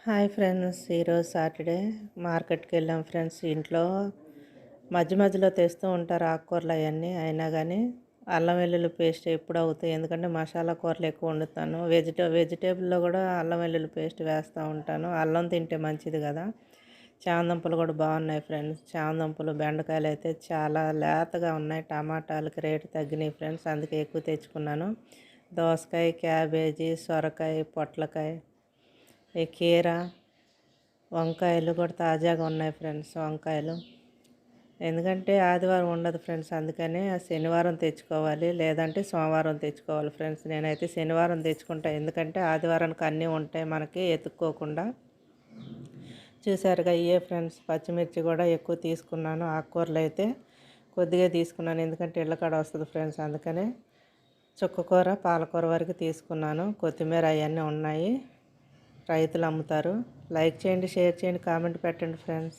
Hi friends, ఈరోజు Saturday మార్కెట్కి వెళ్ళాం ఫ్రెండ్స్. ఇంట్లో మధ్య మధ్యలో తెస్తూ ఉంటారు ఆకుకూరలు అవన్నీ. అయినా కానీ అల్లం వెల్లుల్లి పేస్ట్ ఎప్పుడు అవుతాయి, ఎందుకంటే మసాలా కూరలు ఎక్కువ వండుతాను. వెజిటేబుల్లో కూడా అల్లం వెల్లుల్లి పేస్ట్ వేస్తూ ఉంటాను. అల్లం తింటే మంచిది కదా. చామదుంపలు కూడా బాగున్నాయి ఫ్రెండ్స్. చామదుంపలు, బెండకాయలు అయితే చాలా లేతగా ఉన్నాయి. టమాటాలకి రేటు తగ్గినాయి ఫ్రెండ్స్, అందుకే ఎక్కువ తెచ్చుకున్నాను. దోసకాయ, క్యాబేజీ, సొరకాయ, పొట్లకాయ, ఈ కీర, వంకాయలు కూడా తాజాగా ఉన్నాయి ఫ్రెండ్స్. వంకాయలు ఎందుకంటే ఆదివారం ఉండదు ఫ్రెండ్స్, అందుకని శనివారం తెచ్చుకోవాలి, లేదంటే సోమవారం తెచ్చుకోవాలి ఫ్రెండ్స్. నేనైతే శనివారం తెచ్చుకుంటా, ఎందుకంటే ఆదివారానికి అన్నీ ఉంటాయి మనకి ఎత్తుక్కోకుండా. చూసారుగా ఇయే ఫ్రెండ్స్. పచ్చిమిర్చి కూడా ఎక్కువ తీసుకున్నాను. ఆకుకూరలు అయితే కొద్దిగా తీసుకున్నాను, ఎందుకంటే ఇళ్ళకాడ వస్తుంది ఫ్రెండ్స్, అందుకనే చుక్కకూర, పాలకూర వరకు తీసుకున్నాను. కొత్తిమీర అవన్నీ ఉన్నాయి, రైతులు అమ్ముతారు. లైక్ చేయండి, షేర్ చేయండి, కామెంట్ పెట్టండి ఫ్రెండ్స్.